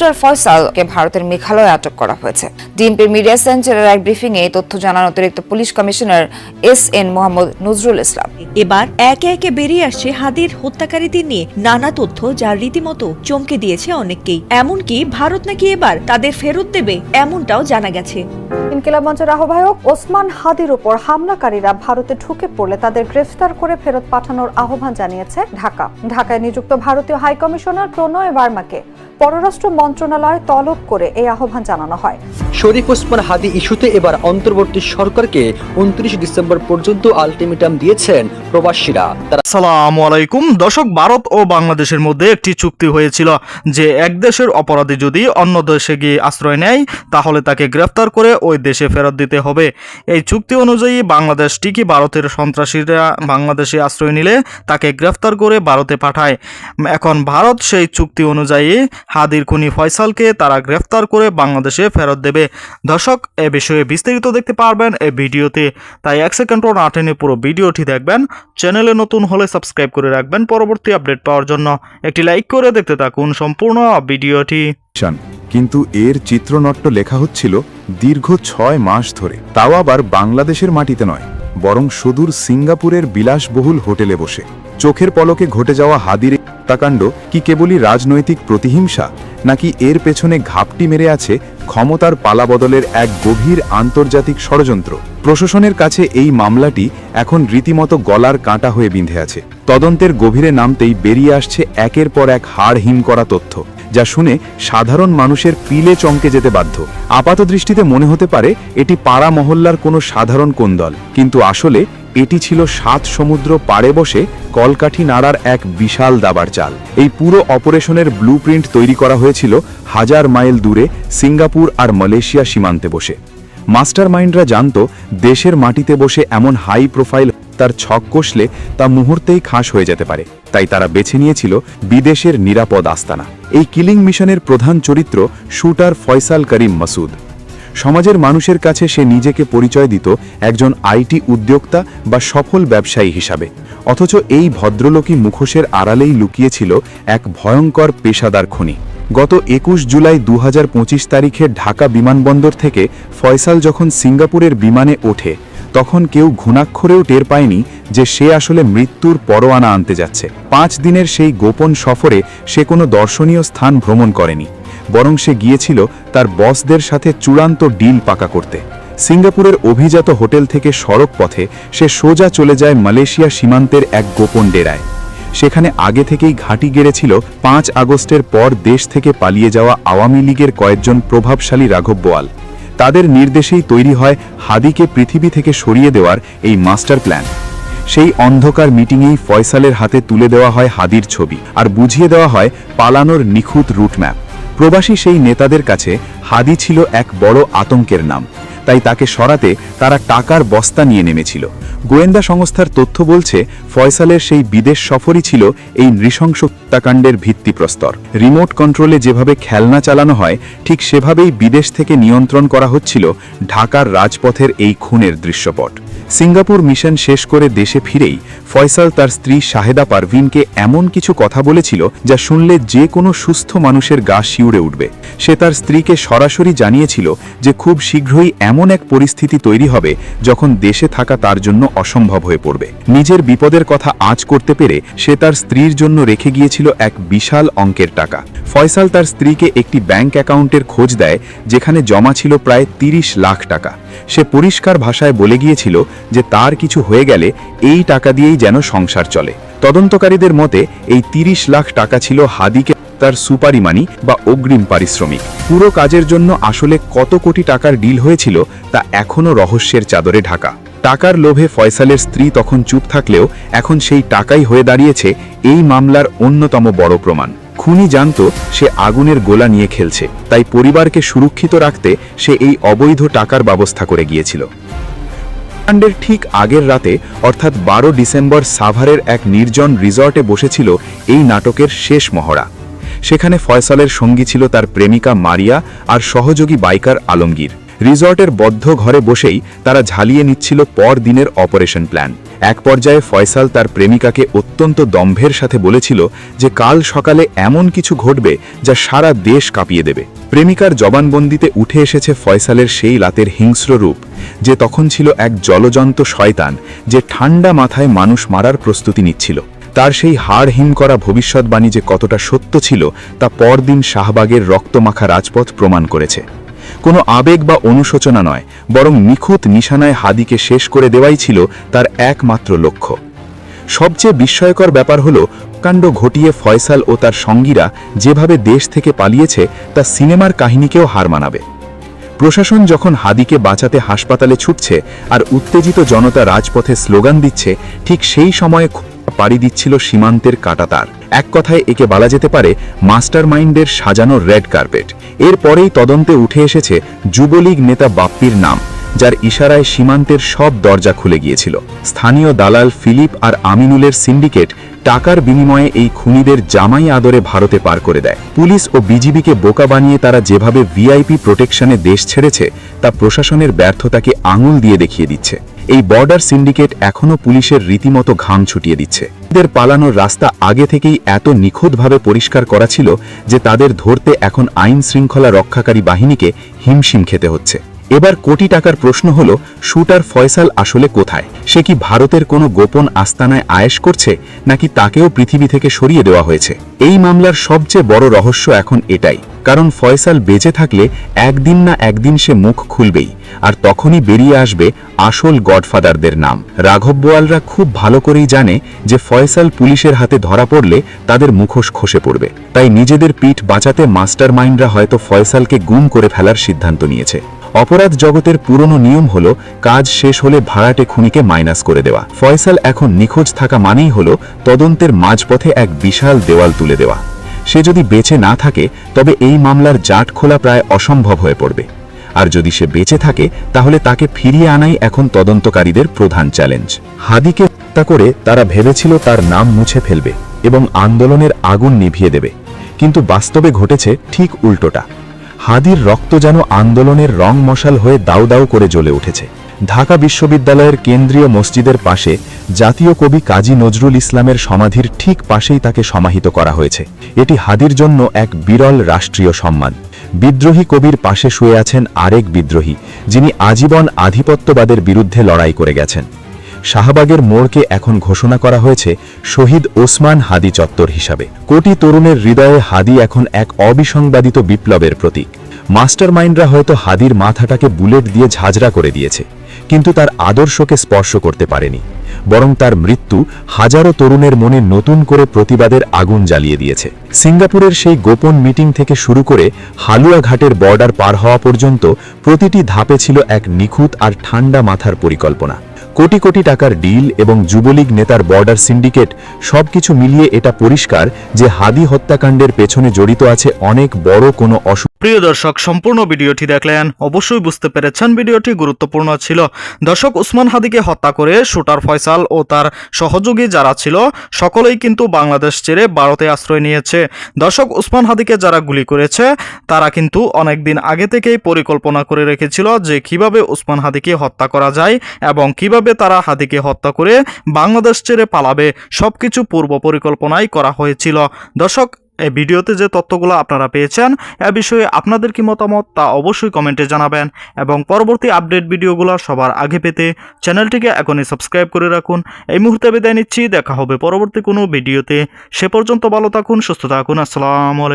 ফয়সালকে ভারতের মেঘালয়ে আটক করা হয়েছে। ডিএমপির মিডিয়া সেন্টারের এক ব্রিফিংয়ে এই তথ্য জানান অতিরিক্ত police commissioner SN. Mohammad Nazrul Islam. এবার একে একে বেরিয়ে আসছে হাদির হত্যাকারীদের নিয়ে নানা তথ্য, যা রীতিমতো চমকে দিয়েছে অনেককেই। এমনকি ভারত নাকি এবার তাদের ফেরত দেবে, এমনটাও জানা গেছে। ইনকিলাব মঞ্চের আহ্বায়ক ওসমান হাদির উপর হামলাকারীরা ভারতে ঢুকে পড়লে তাদের গ্রেফতার করে ফেরত পাঠানোর আহ্বান জানিয়েছে ঢাকা। ঢাকায় নিযুক্ত ভারতীয় হাই কমিশনার প্রণয় ভার্মাকে পররাষ্ট্র মন্ত্রণালয় তলব করে এই আহ্বান জানানো হয়। শরীফ ওসমান হাদি ইস্যুতে এবার অন্তর্বর্তী সরকারকে 29 ডিসেম্বর পর্যন্ত আলটিমেটাম দিয়েছেন প্রবাসীরা। আসসালামু আলাইকুম দর্শক, ভারত ও বাংলাদেশের মধ্যে একটি চুক্তি হয়েছিল যে এক দেশের অপরাধী যদি অন্য দেশে গিয়ে আশ্রয় নেয় তাহলে তাকে গ্রেফতার করে ওই দেশে ফেরত দিতে হবে। এই চুক্তি অনুযায়ী বাংলাদেশ ঠিকই ভারতের সন্ত্রাসীরা বাংলাদেশে আশ্রয় নিলে তাকে গ্রেফতার করে ভারতে পাঠায়। এখন ভারত সেই চুক্তি অনুযায়ী হাদির খুনি ফয়সালকে তারা গ্রেফতার করে বাংলাদেশে ফেরত দেবে। দর্শক, এ বিষয়ে বিস্তারিত দেখতে পারবেন এই ভিডিওতে, তাই 1 সেকেন্ডও না টেনে পুরো ভিডিওটি দেখবেন। চ্যানেলে নতুন হলে সাবস্ক্রাইব করে রাখবেন পরবর্তী আপডেট পাওয়ার জন্য। একটি লাইক করে দেখতে থাকুন সম্পূর্ণ ভিডিওটি। কিন্তু এর চিত্রনাট্য লেখা হচ্ছিল দীর্ঘ 6 মাস ধরে, তাও আবার বাংলাদেশের মাটিতে নয়, বরং সুদূর সিঙ্গাপুরের বিলাসবহুল হোটেলে বসে। চোখের পলকে ঘটে যাওয়া হাদির হত্যাকাণ্ড কি কেবলই রাজনৈতিক প্রতিহিংসা, নাকি এর পেছনে ঘাপটি মেরে আছে ক্ষমতার পালাবদলের এক গভীর আন্তর্জাতিক ষড়যন্ত্র? প্রশাসনের কাছে এই মামলাটি এখন রীতিমতো গলার কাঁটা হয়ে বিঁধে আছে। তদন্তের গভীরে নামতেই বেরিয়ে আসছে একের পর এক হাড় হিম করা তথ্য, যা শুনে সাধারণ মানুষের পিলে চমকে যেতে বাধ্য। আপাতদৃষ্টিতে মনে হতে পারে এটি পাড়া মহল্লার কোনো সাধারণ কোন্দল, কিন্তু আসলে এটি ছিল 7 সমুদ্র পাড়ে বসে কলকাঠি নাড়ার এক বিশাল দাবার চাল। এই পুরো অপারেশনের ব্লুপ্রিন্ট তৈরি করা হয়েছিল 1000 মাইল দূরে সিঙ্গাপুর আর মালয়েশিয়া সীমান্তে বসে। মাস্টার মাইন্ডরা জানত দেশের মাটিতে বসে এমন হাই প্রোফাইল তার ছক কষলে তা মুহূর্তেই খাস হয়ে যেতে পারে, তাই তারা বেছে নিয়েছিল বিদেশের নিরাপদ আস্তানা। এই কিলিং মিশনের প্রধান চরিত্র শুটার ফয়সাল করিম মাসুদ। সমাজের মানুষের কাছে সে নিজেকে পরিচয় দিত একজন আইটি উদ্যোক্তা বা সফল ব্যবসায়ী হিসাবে, অথচ এই ভদ্রলোকী মুখোশের আড়ালেই লুকিয়েছিল এক ভয়ঙ্কর পেশাদার খুনি। গত 21 জুলাই 2025 তারিখে ঢাকা বিমানবন্দর থেকে ফয়সাল যখন সিঙ্গাপুরের বিমানে ওঠে, তখন কেউ ঘুণাক্ষরেও টের পায়নি যে সে আসলে মৃত্যুর পরোয়ানা আনতে যাচ্ছে। 5 দিনের সেই গোপন সফরে সে কোনো দর্শনীয় স্থান ভ্রমণ করেনি, বরং সে গিয়েছিল তার বসদের সাথে চূড়ান্ত ডিল পাকা করতে। সিঙ্গাপুরের অভিজাত হোটেল থেকে সড়ক পথে সে সোজা চলে যায় মালয়েশিয়া সীমান্তের এক গোপন ডেরায়। সেখানে আগে থেকেই ঘাঁটি গেড়েছিল 5 আগস্টের পর দেশ থেকে পালিয়ে যাওয়া আওয়ামী লীগের কয়েকজন প্রভাবশালী রাঘব বোয়াল। তাদের নির্দেশেই তৈরি হয় হাদিকে পৃথিবী থেকে সরিয়ে দেওয়ার এই মাস্টার প্ল্যান। সেই অন্ধকার মিটিংয়েই ফয়সালের হাতে তুলে দেওয়া হয় হাদির ছবি আর বুঝিয়ে দেওয়া হয় পালানোর নিখুঁত রুটম্যাপ। প্রবাসী সেই নেতাদের কাছে হাদি ছিল এক বড় আতঙ্কের নাম, তাই তাকে সরাতে তারা টাকার বস্তা নিয়ে নেমেছিল। গোয়েন্দা সংস্থার তথ্য বলছে ফয়সালের সেই বিদেশ সফরই ছিল এই নৃশংস হত্যাকাণ্ডের ভিত্তিপ্রস্তর। রিমোট কন্ট্রোলে যেভাবে খেলনা চালানো হয়, ঠিক সেভাবেই বিদেশ থেকে নিয়ন্ত্রণ করা হচ্ছিল ঢাকার রাজপথের এই খুনের দৃশ্যপট। সিঙ্গাপুর মিশন শেষ করে দেশে ফিরেই ফয়সাল তার স্ত্রী শাহেদা পারভিনকে এমন কিছু কথা বলেছিল যা শুনলে যে কোনো সুস্থ মানুষের গা শিউরে উঠবে। সে তার স্ত্রীকে সরাসরি জানিয়েছিল যে খুব শীঘ্রই এমন এক পরিস্থিতি তৈরি হবে যখন দেশে থাকা তার জন্য অসম্ভব হয়ে পড়বে। নিজের বিপদের কথা আঁচ করতে পেরে সে তার স্ত্রীর জন্য রেখে গিয়েছিল এক বিশাল অঙ্কের টাকা। ফয়সাল তার স্ত্রীকে একটি ব্যাংক অ্যাকাউন্টের খোঁজ দেয় যেখানে জমা ছিল প্রায় 30 লাখ টাকা। সে পরিষ্কার ভাষায় বলে গিয়েছিল যে তার কিছু হয়ে গেলে এই টাকা দিয়েই যেন সংসার চলে। তদন্তকারীদের মতে এই 30 লাখ টাকা ছিল হাদিকে তার সুপারি মানি বা অগ্রিম পারিশ্রমিক। পুরো কাজের জন্য আসলে কত কোটি টাকার ডিল হয়েছিল তা এখনও রহস্যের চাদরে ঢাকা। টাকার লোভে ফয়সালের স্ত্রী তখন চুপ থাকলেও এখন সেই টাকাই হয়ে দাঁড়িয়েছে এই মামলার অন্যতম বড় প্রমাণ। খুনি জানত সে আগুনের গোলা নিয়ে খেলছে, তাই পরিবারকে সুরক্ষিত রাখতে সে এই অবৈধ টাকার ব্যবস্থা করে গিয়েছিল। কাণ্ডের ঠিক আগের রাতে অর্থাৎ 12 ডিসেম্বর সাভারের এক নির্জন রিসর্টে বসেছিল এই নাটকের শেষ মহড়া। সেখানে ফয়সালের সঙ্গী ছিল তার প্রেমিকা মারিয়া আর সহযোগী বাইকার আলমগীর। রিসর্টের বদ্ধ ঘরে বসেই তারা ঝালিয়ে নিচ্ছিল পর দিনের অপারেশন প্ল্যান। এক পর্যায়ে ফয়সাল তার প্রেমিকাকে অত্যন্ত দম্ভের সাথে বলেছিল যে কাল সকালে এমন কিছু ঘটবে যা সারা দেশ কাঁপিয়ে দেবে। প্রেমিকার জবানবন্দিতে উঠে এসেছে ফয়সালের সেই রাতের হিংস্র রূপ, যে তখন ছিল এক জলজন্ত শয়তান যে ঠান্ডা মাথায় মানুষ মারার প্রস্তুতি নিচ্ছিল। তার সেই হাড় হিম করা ভবিষ্যৎবাণী যে কতটা সত্য ছিল তা পরদিন শাহবাগের রক্তমাখা রাজপথ প্রমাণ করেছে। কোনো আবেগ বা অনুশোচনা নয়, বরং নিখুঁত নিশানায় হাদিকে শেষ করে দেওয়াই ছিল তার একমাত্র লক্ষ্য। সবচেয়ে বিস্ময়কর ব্যাপার হল, কাণ্ড ঘটিয়ে ফয়সাল ও তার সঙ্গীরা যেভাবে দেশ থেকে পালিয়েছে তা সিনেমার কাহিনীকেও হার মানাবে। প্রশাসন যখন হাদিকে বাঁচাতে হাসপাতালে ছুটছে আর উত্তেজিত জনতা রাজপথে স্লোগান দিচ্ছে, ঠিক সেই সময়ে পাড়ি দিচ্ছিল সীমান্তের কাঁটাতার। এক কথায় একে বলা যেতে পারে মাস্টারমাইন্ডের সাজানো রেড কার্পেট। এরপরেই তদন্তে উঠে এসেছে যুবলীগ নেতা বাপ্পির নাম, যার ইশারায় সীমান্তের সব দরজা খুলে গিয়েছিল। স্থানীয় দালাল ফিলিপ আর আমিনুলের সিন্ডিকেট টাকার বিনিময়ে এই খুনিদের জামাই আদরে ভারতে পার করে দেয়। পুলিশ ও বিজিবিকে বোকা বানিয়ে তারা যেভাবে ভিআইপি প্রোটেকশনে দেশ ছেড়েছে তা প্রশাসনের ব্যর্থতাকে আঙুল দিয়ে দেখিয়ে দিচ্ছে। এই বর্ডার সিন্ডিকেট এখনও পুলিশের রীতিমতো ঘাম ছুটিয়ে দিচ্ছে। এদের পালানোর রাস্তা আগে থেকেই এত নিখুঁতভাবে পরিষ্কার করা ছিল যে তাদের ধরতে এখন আইন শৃঙ্খলা রক্ষাকারী বাহিনীকে হিমশিম খেতে হচ্ছে। এবার কোটি টাকার প্রশ্ন হল, শুটার ফয়সাল আসলে কোথায়? সে কি ভারতের কোনো গোপন আস্তানায় আয়েশ করছে, নাকি তাকেও পৃথিবী থেকে সরিয়ে দেওয়া হয়েছে? এই মামলার সবচেয়ে বড় রহস্য এখন এটাই, কারণ ফয়সাল বেঁচে থাকলে একদিন না একদিন সে মুখ খুলবেই, আর তখনই বেরিয়ে আসবে আসল গডফাদারদের নাম। রাঘব বোয়ালরা খুব ভালো করেই জানে যে ফয়সাল পুলিশের হাতে ধরা পড়লে তাদের মুখোশ খসে পড়বে, তাই নিজেদের পিঠ বাঁচাতে মাস্টারমাইন্ডরা হয়তো ফয়সালকে গুম করে ফেলার সিদ্ধান্ত নিয়েছে। অপরাধ জগতের পুরনো নিয়ম হলো কাজ শেষ হলে ভাড়াটে খুনিকে মাইনাস করে দেওয়া। ফয়সাল এখন নিখোঁজ থাকা মানেই হলো তদন্তের মাঝপথে এক বিশাল দেওয়াল তুলে দেওয়া। সে যদি বেঁচে না থাকে তবে এই মামলার জাট খোলা প্রায় অসম্ভব হয়ে পড়বে, আর যদি সে বেঁচে থাকে তাহলে তাকে ফিরিয়ে আনাই এখন তদন্তকারীদের প্রধান চ্যালেঞ্জ। হাদিকে হত্যা করে তারা ভেবেছিল তার নাম মুছে ফেলবে এবং আন্দোলনের আগুন নিভিয়ে দেবে, কিন্তু বাস্তবে ঘটেছে ঠিক উল্টোটা। হাদির রক্ত যেন আন্দোলনের রং মশাল হয়ে দাউ দাউ করে জ্বলে উঠেছে। ঢাকা বিশ্ববিদ্যালয়ের কেন্দ্রীয় মসজিদের পাশে জাতীয় কবি কাজী নজরুল ইসলামের সমাধির ঠিক পাশেই তাকে সমাহিত করা হয়েছে। এটি হাদির জন্য এক বিরল রাষ্ট্রীয় সম্মান। বিদ্রোহী কবির পাশে শুয়ে আছেন আরেক বিদ্রোহী, যিনি আজীবন আধিপত্যবাদের বিরুদ্ধে লড়াই করে গেছেন। শাহবাগের মোড়কে এখন ঘোষণা করা হয়েছে শহীদ ওসমান হাদি চত্বর হিসাবে। কোটি তরুণের হৃদয়ে হাদি এখন এক অবিসংবাদিত বিপ্লবের প্রতীক। মাস্টারমাইন্ডরা হয়তো হাদির মাথাটাকে বুলেট দিয়ে ঝাঁঝরা করে দিয়েছে, কিন্তু তার আদর্শকে স্পর্শ করতে পারেনি, বরং তার মৃত্যু হাজারো তরুণের মনে নতুন করে প্রতিবাদের আগুন জ্বালিয়ে দিয়েছে। সিঙ্গাপুরের সেই গোপন মিটিং থেকে শুরু করে হালুয়াঘাটের বর্ডার পার হওয়া পর্যন্ত প্রতিটি ধাপে ছিল এক নিখুঁত আর ঠান্ডা মাথার পরিকল্পনা। কোটি কোটি টাকার ডিল এবং যুবলীগ নেতার বর্ডার সিন্ডিকেট, সবকিছু মিলিয়ে এটা পরিষ্কার যে হাদি হত্যাকাণ্ডের পেছনে জড়িত আছে অনেক বড় কোনো প্রিয় দর্শক, সম্পূর্ণ ভিডিওটি দেখলেন, অবশ্যই বুঝতে পেরেছেন ভিডিওটি গুরুত্বপূর্ণ ছিল। দর্শক, ওসমান হাদিকে হত্যা করে শুটার ফয়সাল ও তার সহযোগী যারা ছিল সকলেই কিন্তু বাংলাদেশ ছেড়ে ভারতে আশ্রয় নিয়েছে। দর্শক, ওসমান হাদিকে যারা গুলি করেছে তারা কিন্তু অনেকদিন আগে থেকেই পরিকল্পনা করে রেখেছিল যে কিভাবে ওসমান হাদিকে হত্যা করা যায় এবং কিভাবে তারা হাদিকে হত্যা করে বাংলাদেশ ছেড়ে পালাবে, সবকিছু পূর্ব পরিকল্পনাই করা হয়েছিল। দর্শক, এই ভিডিওতে যে তথ্যগুলো আপনারা পেয়েছেন এ বিষয়ে আপনাদের কি মতামত তা অবশ্যই কমেন্টে জানাবেন, এবং পরবর্তী আপডেট ভিডিওগুলো সবার আগে পেতে চ্যানেলটিকে এখনই সাবস্ক্রাইব করে রাখুন। এই মুহূর্তে বিদায় নিচ্ছি, দেখা হবে পরবর্তী কোনো ভিডিওতে। সে পর্যন্ত ভালো থাকুন, সুস্থ থাকুন। আসসালামু আলাইকুম।